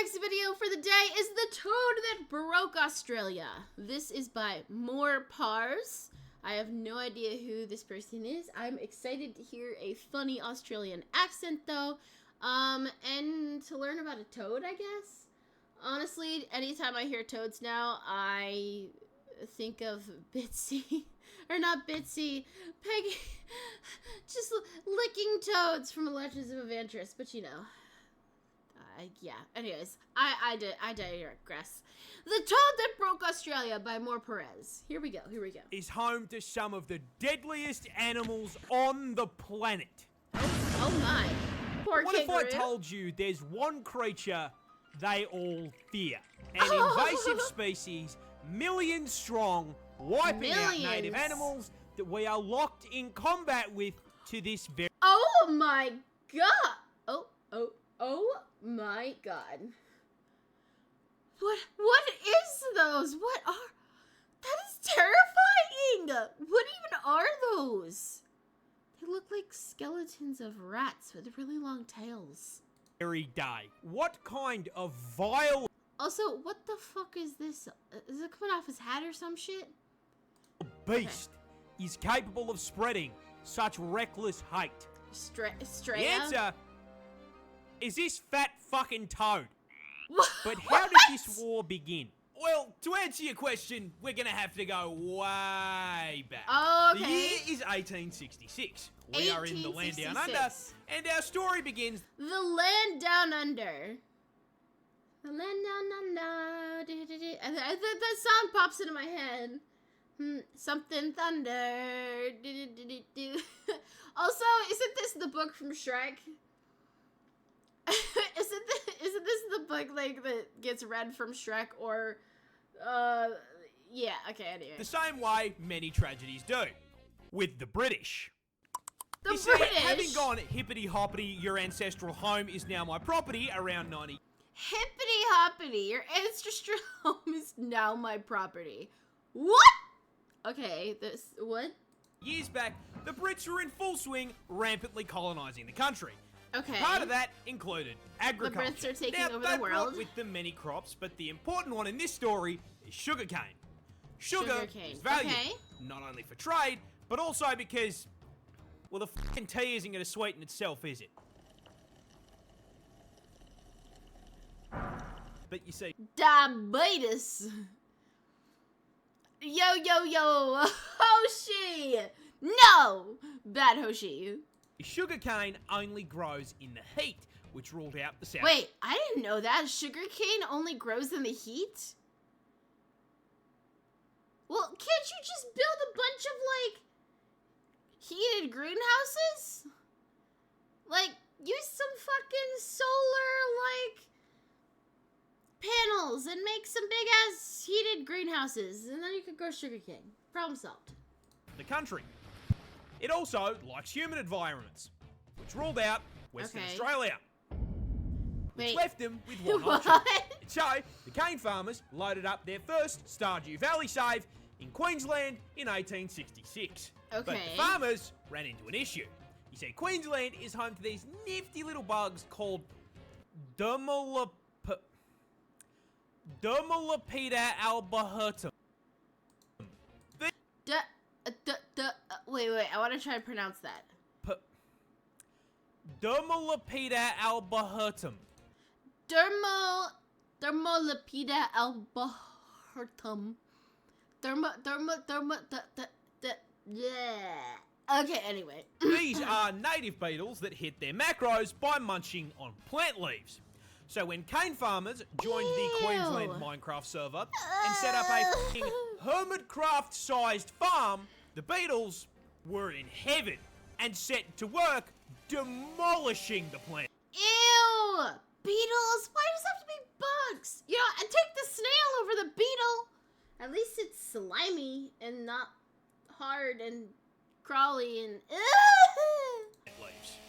next video for the day is The Toad That Broke Australia. This is by Moreparz. I have no idea who this person is. I'm excited to hear a funny Australian accent though. And to learn about a toad, I guess. Honestly, anytime I hear toads now, I think of Bitsy. Or not Bitsy, Peggy. Just licking toads from Legends of Evantris, but you know. Yeah, anyways, I digress. The Toad That Broke Australia by Moreparz. Here we go. Is home to some of the deadliest animals on the planet. Oh my. Poor What kangaroo. if I told you there's one creature they all fear? An invasive species, millions strong, wiping out native animals that we are locked in combat with to this very... Oh my god. Oh my god. What is those? What are... That is terrifying! What even are those? They look like skeletons of rats with really long tails. Every day. What kind of vile... Also, what the fuck is this? Is it coming off his hat or some shit? beast is capable of spreading such reckless hate? Straight The answer is this fat fucking toad. What? But how did this war begin? Well, to answer your question, we're gonna have to go way back. Oh, okay. The year is 1866. We are in the land down under, and our story begins. The land down under. The land down under. And that song pops into my head. Something thunder. Also, isn't this the book from Shrek? Isn't this the book like that gets read from Shrek or yeah, okay, anyway. The same way many tragedies do. With the British. The See, British! having gone hippity hoppity, your ancestral home is now my property around 90. Hippity hoppity, your ancestral home is now my property. What? Okay, what? Years back, the Brits were in full swing, rampantly colonizing the country. Okay. Part of that included agriculture. The Brits are taking now, over they the world. brought with them many crops, but the important one in this story is sugarcane. Sugarcane. Is valued Okay. not only for trade, but also because, well, the fucking tea isn't going to sweeten itself, is it? But you see, Diabetes. Yo. Hoshi. No. Bad Hoshi. sugarcane only grows in the heat, which ruled out the south. Wait, I didn't know that. Sugarcane only grows in the heat? Well, can't you just build a bunch of, like, heated greenhouses? Like, use some fucking solar, like, panels and make some big-ass heated greenhouses, and then you could grow sugarcane. Problem solved. The country. It also likes humid environments, which ruled out Western Australia. Which Wait. left them with one What? option. So, the cane farmers loaded up their first Stardew Valley save in Queensland in 1866. But the farmers ran into an issue. You see, Queensland is home to these nifty little bugs called Dermalopida albahertum. Wait, I want to try to pronounce that. Dermalopida albahertum. Dermalopida albahertum. Yeah. Okay, anyway. These are native beetles that hit their macros by munching on plant leaves. So when cane farmers joined the Queensland Minecraft server and set up a fucking Hermitcraft-sized farm, the beetles were in heaven and set to work demolishing the plant. Ew! Beetles? Why does it have to be bugs? You know, and take the snail over the beetle. At least it's slimy and not hard and crawly and...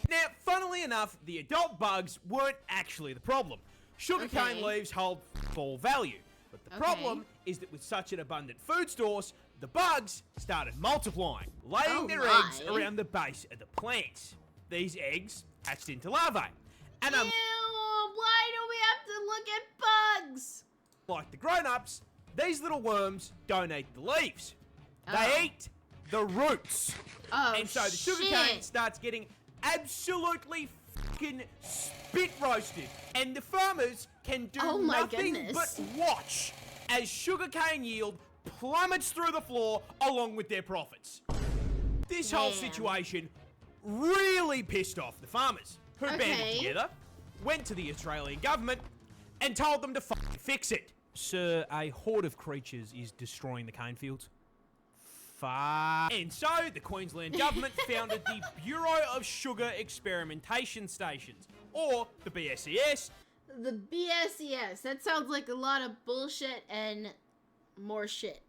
Now, funnily enough, the adult bugs weren't actually the problem. Sugarcane leaves hold full value. But the problem is that with such an abundant food source, the bugs started multiplying, laying their eggs around the base of the plants. These eggs hatched into larvae. And Ew, why do we have to look at like the grown-ups, these little worms don't eat the leaves. They eat the roots. Oh, and so the sugarcane starts getting absolutely fucking spit roasted. And the farmers can do nothing but watch as sugarcane yield plummets through the floor along with their profits. This whole situation really pissed off the farmers, who banded together, went to the Australian government, and told them to fucking fix it. Sir, a horde of creatures is destroying the cane fields. And so, the Queensland government founded the Bureau of Sugar Experimentation Stations, or the BSES. The BSES. That sounds like a lot of bullshit and more shit.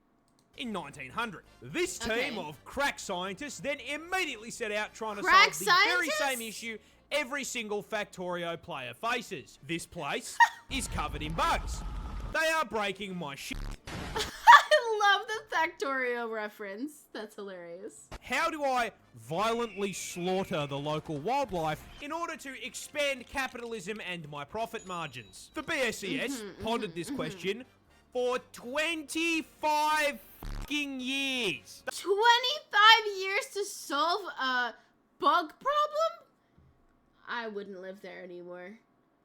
In 1900. This team of crack scientists then immediately set out trying to Crack solve the very same issue every single Factorio player faces. This place is covered in bugs. They are breaking my shit. I love the Factorio reference. That's hilarious. How do I violently slaughter the local wildlife in order to expand capitalism and my profit margins? The BSES pondered this question for 25 fucking years. 25 years to solve a bug problem? I wouldn't live there anymore.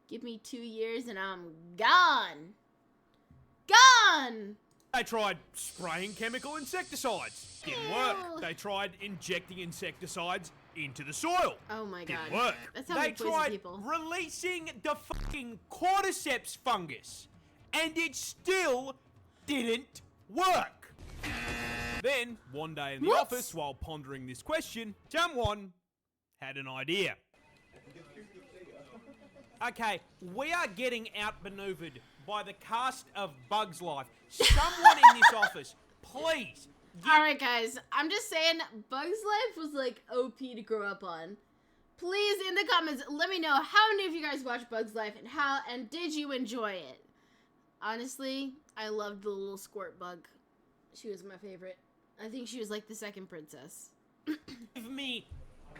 Give me 2 years and I'm gone. Gone! They tried spraying chemical insecticides. Didn't work. They tried injecting insecticides into the soil. Oh my god. Didn't work. That sounds They like poison tried people. releasing the fucking cordyceps fungus, and it still didn't work. Then, one day in the office, while pondering this question, someone had an idea. Okay, we are getting outmaneuvered by the cast of Bugs Life. Someone in this office, please. Alright guys, I'm just saying, Bugs Life was like OP to grow up on. Please, in the comments, let me know how many of you guys watch Bugs Life and did you enjoy it? Honestly, I loved the little squirt bug. She was my favorite. I think she was like the second princess. Give me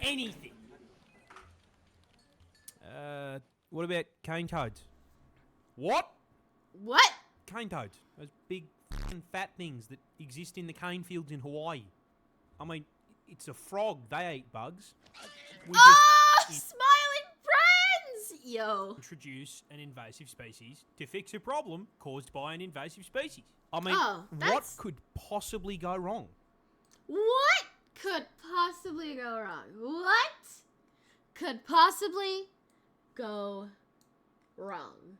anything. What about cane toads? What? What? Cane toads. Those big fucking fat things that exist in the cane fields in Hawaii. I mean, it's a frog. They eat bugs. Smiling friends! Yo. Introduce an invasive species to fix a problem caused by an invasive species. I mean, what could possibly go wrong? What could possibly go wrong? What could possibly go wrong?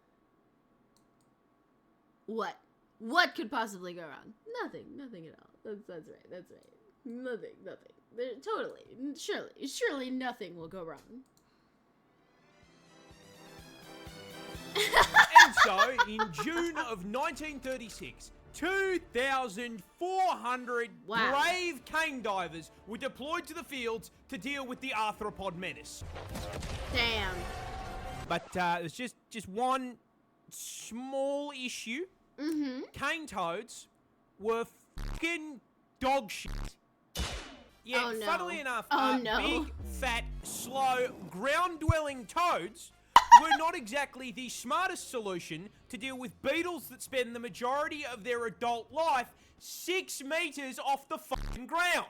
What? What could possibly go wrong? Nothing. Nothing at all. That's right. That's right. Nothing. Totally. Surely nothing will go wrong. And so, in June of 1936, 2,400 brave cane divers were deployed to the fields to deal with the arthropod menace. Damn. But there's just one small issue. Cane toads were fucking dog shit. Yeah, funnily enough, big, fat, slow, ground-dwelling toads were not exactly the smartest solution to deal with beetles that spend the majority of their adult life 6 meters off the fucking ground.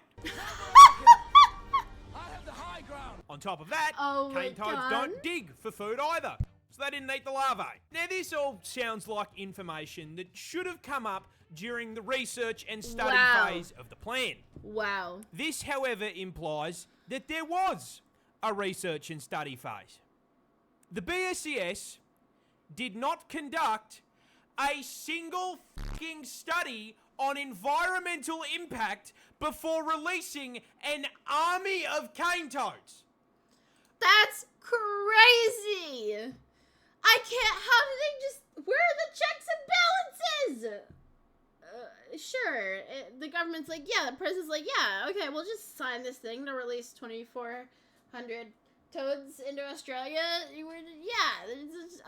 I have the high ground. On top of that, cane toads don't dig for food either, so they didn't eat the larvae. Now, this all sounds like information that should have come up during the research and study phase of the plan. Wow. This, however, implies that there was a research and study phase. The BSES did not conduct a single fucking study on environmental impact before releasing an army of cane toads. That's crazy! I can't, how do they just, where are the checks and balances? Sure, the government's like, yeah, the president's like, yeah, okay, we'll just sign this thing to release 2,400 toads into Australia.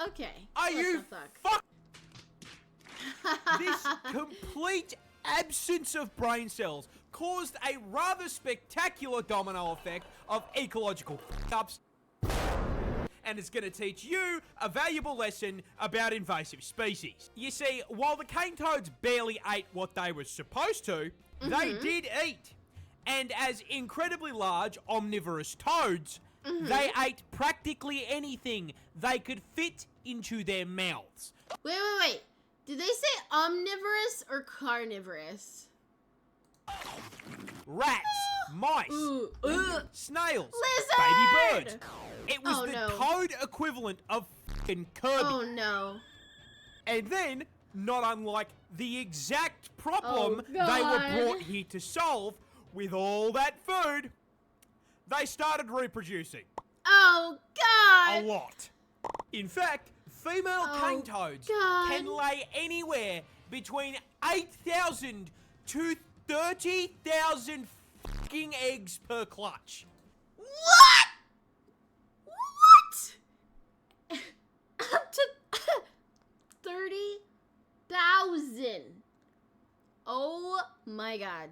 Okay. Are you This complete absence of brain cells caused a rather spectacular domino effect of ecological fuck-ups. and it's going to teach you a valuable lesson about invasive species. You see, while the cane toads barely ate what they were supposed to, they did eat. And as incredibly large omnivorous toads, they ate practically anything they could fit into their mouths. Wait. Did they say omnivorous or carnivorous? Rats, mice, snails, Lizard! baby birds. It was the no. toad equivalent of f***ing Kirby. Oh no. And then, not unlike the exact problem they God. were brought here to solve, with all that food, they started reproducing. Oh A God. lot. In fact, female cane toads God. can lay anywhere between 8,000 to 30,000 fucking eggs per clutch. What? Up to 30,000. Oh my God.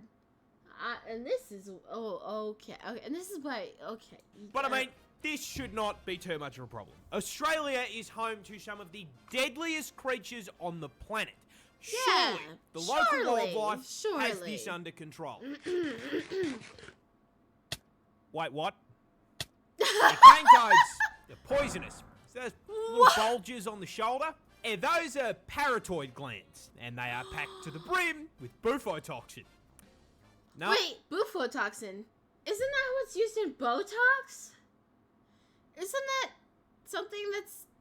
And this is okay. And this is why But I mean, this should not be too much of a problem. Australia is home to some of the deadliest creatures on the planet. Surely, the local wildlife has this under control. Wait, what? The cane toads, they're poisonous. So those little bulges on the shoulder, those are parotid glands, and they are packed to the brim with bufotoxin. No. Wait, bufotoxin. Isn't that what's used in Botox? Isn't that something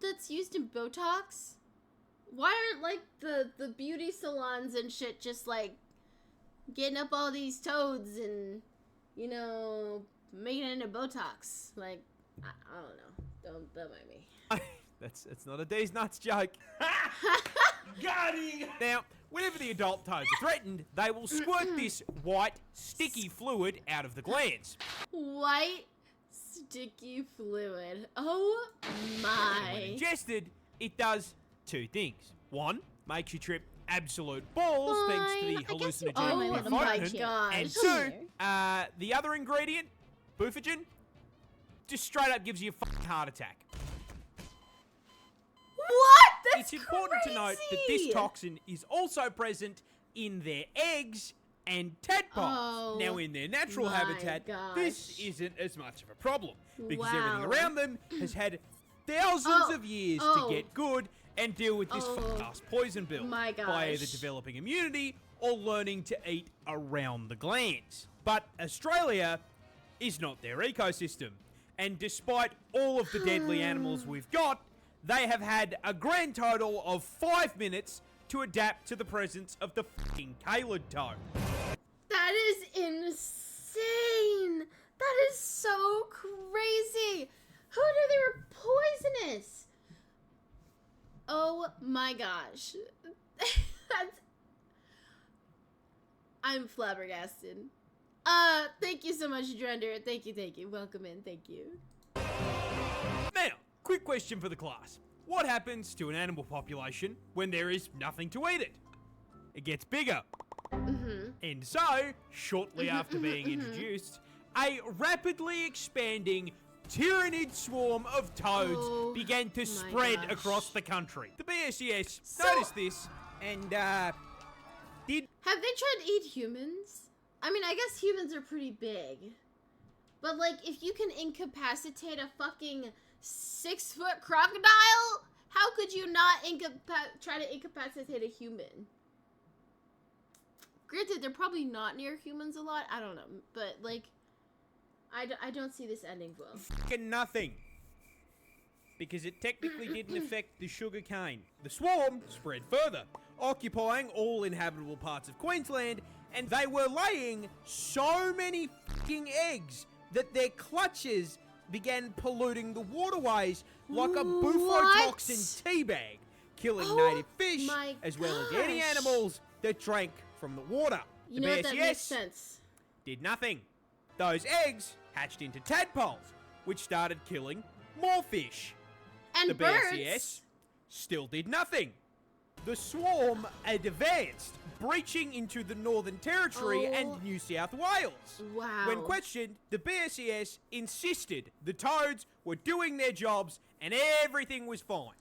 that's used in Botox? Why aren't like the beauty salons and shit just like getting up all these toads and making it into Botox? Like I don't know. Don't mind me. That's not a D's nuts joke. Got him! Now, whenever the adult toads are threatened, they will squirt this white, sticky fluid out of the glands. White, sticky fluid. Oh my. When ingested, it does two things. One, makes you trip absolute balls thanks to the hallucinogenic Oh my God. And two, the other ingredient, bufogen, just straight up gives you a fucking heart attack. What? That's It's important to note that this toxin is also present in their eggs and tadpoles. Oh, now, in their natural my habitat, this gosh. isn't as much of a problem because Wow. everything around them has had thousands of years to get good and deal with this fast poison bill My by either gosh. developing immunity or learning to eat around the glands. But Australia is not their ecosystem, and despite all of the deadly animals we've got, they have had a grand total of 5 minutes to adapt to the presence of the fucking calid toad. That is insane. That is so crazy. Who knew they were poisonous? Oh my gosh. I'm flabbergasted. Thank you so much, Drender. Thank you. Welcome in. Thank you. Now, quick question for the class. What happens to an animal population when there is nothing to eat it? It gets bigger. And so, shortly after being introduced, a rapidly expanding tyrannid swarm of toads began to spread across the country. The BSES noticed this and, Have they tried to eat humans? I mean, I guess humans are pretty big. But, like, if you can incapacitate a fucking 6-foot crocodile, how could you not try to incapacitate a human? Granted, they're probably not near humans a lot. I don't know. But, like, I don't see this ending well. Fucking nothing. Because it technically didn't affect the sugarcane. The swarm spread further, occupying all inhabitable parts of Queensland, and they were laying so many fucking eggs that their clutches began polluting the waterways like a bufotoxin teabag, killing native fish as well as any animals that drank from the water. You know what, that makes sense. Did nothing. Those eggs hatched into tadpoles, which started killing more fish. And The birds. BSES still did nothing. the swarm advanced, breaching into the Northern Territory and New South Wales. Wow. When questioned, the BSES insisted the toads were doing their jobs and everything was fine.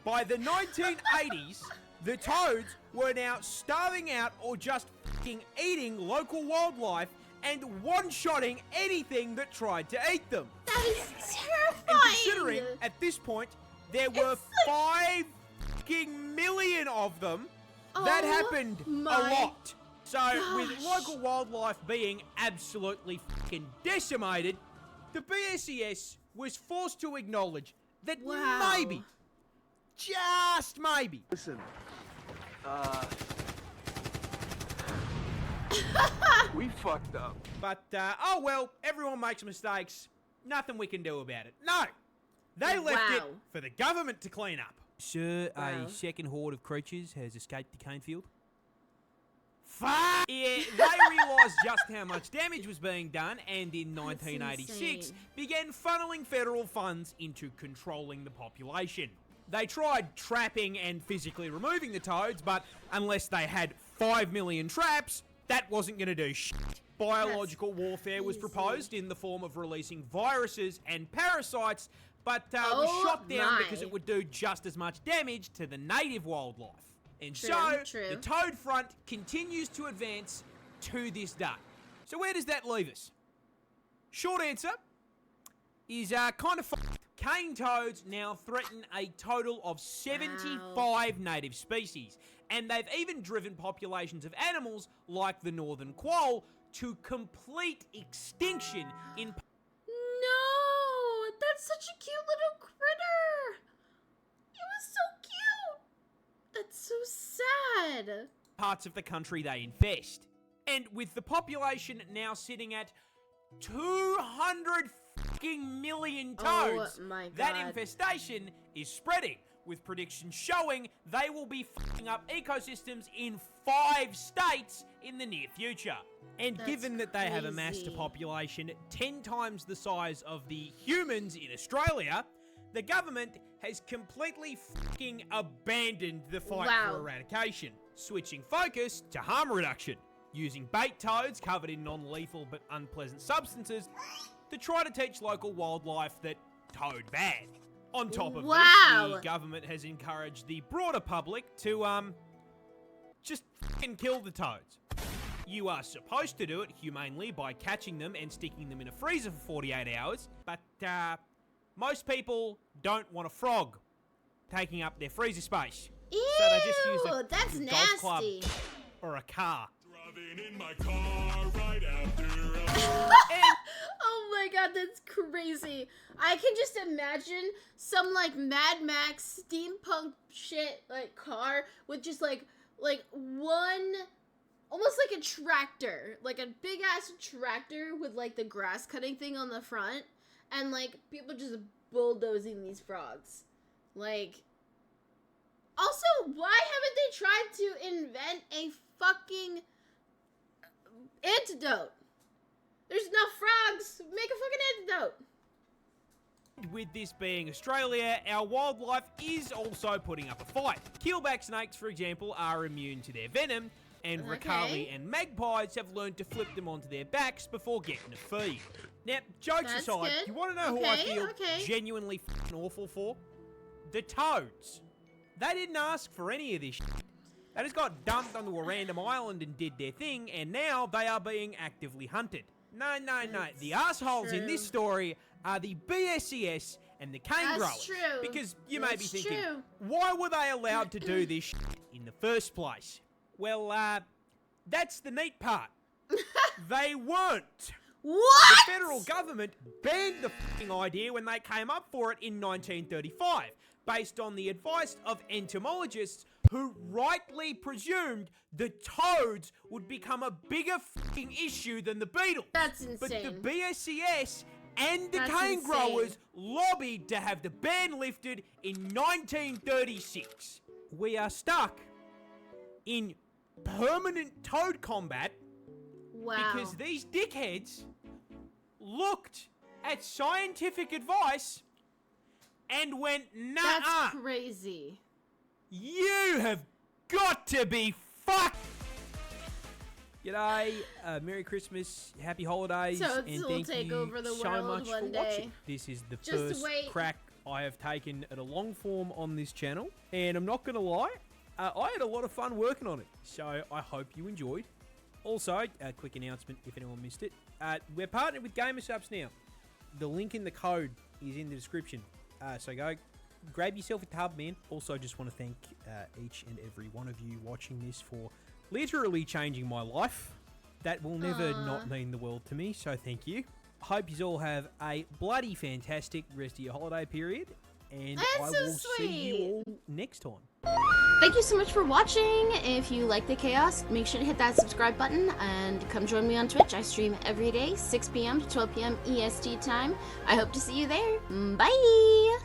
By the 1980s, the toads were now starving out or just fucking eating local wildlife and one-shotting anything that tried to eat them. That is terrifying! And considering, at this point, there were 5 fucking million of them, that happened a lot. So, with local wildlife being absolutely fucking decimated, the BSES was forced to acknowledge that maybe, just maybe... Listen, we fucked up. But, oh well, everyone makes mistakes. Nothing we can do about it. No! They left it for the government to clean up. Sir, a second horde of creatures has escaped the cane field. Fuck! Yeah, they realised just how much damage was being done and in 1986 began funneling federal funds into controlling the population. They tried trapping and physically removing the toads, but unless they had 5 million traps, that wasn't going to do shit. Biological warfare was proposed in the form of releasing viruses and parasites, but was shot down because it would do just as much damage to the native wildlife. And the toad front continues to advance to this day. So where does that leave us? Short answer is kind of fucked. Cane toads now threaten a total of 75 native species, and they've even driven populations of animals like the northern quoll to complete extinction in... No! That's such a cute little critter! It was so cute! That's so sad. Parts of the country they infest. And with the population now sitting at 200 fucking million toads, that infestation is spreading, with predictions showing they will be fucking up ecosystems in 5 states in the near future. And given that they have amassed a population 10 times the size of the humans in Australia, the government has completely fucking abandoned the fight for eradication, switching focus to harm reduction, using bait toads covered in non-lethal but unpleasant substances to try to teach local wildlife that toad bad. On top of this, the government has encouraged the broader public to, just fucking kill the toads. You are supposed to do it humanely by catching them and sticking them in a freezer for 48 hours, but, most people don't want a frog taking up their freezer space. Ew, so they just use a that's golf club nasty. or a car. Driving in my car right after Oh my god, that's crazy. I can just imagine some like Mad Max steampunk shit like car with just like one, almost like a tractor, like a big ass tractor with like the grass cutting thing on the front, and like people just bulldozing these frogs. Like, also, why haven't they tried to invent a fucking antidote? There's enough frogs. Make a fucking antidote. With this being Australia, our wildlife is also putting up a fight. Keelback snakes, for example, are immune to their venom, and Ricali and magpies have learned to flip them onto their backs before getting a feed. Now, jokes aside, you want to know who I feel genuinely fucking awful for? The toads. They didn't ask for any of this shit. They just got dumped onto a random island and did their thing, and now they are being actively hunted. No. The assholes in this story are the BSES and the cane growers. True. Because you may be thinking, why were they allowed to do this shit in the first place? Well, that's the neat part. They weren't. What? The federal government banned the fucking idea when they came up for it in 1935, based on the advice of entomologists who rightly presumed the toads would become a bigger fucking issue than the beetles. That's insane. But the BSES and the cane growers lobbied to have the ban lifted in 1936. We are stuck in permanent toad combat because these dickheads looked at scientific advice and went, nah. That's crazy. You have got to be fucked. G'day, Merry Christmas, Happy Holidays, Toads and will thank take you over the so world much one for day. watching. This is the Just first wait. crack I have taken at a long form on this channel, and I'm not going to lie, I had a lot of fun working on it, so I hope you enjoyed. Also, a quick announcement if anyone missed it, we're partnered with GamerSubs now. The link in the code is in the description, so go grab yourself a tub, man. Also, just want to thank each and every one of you watching this for literally changing my life. That will never not mean the world to me, so thank you. Hope you all have a bloody fantastic rest of your holiday period, and I will see you all next time. Thank you so much for watching. If you like the chaos, make sure to hit that subscribe button and come join me on Twitch. I stream every day, 6 p.m. to 12 p.m. EST time. I hope to see you there. Bye!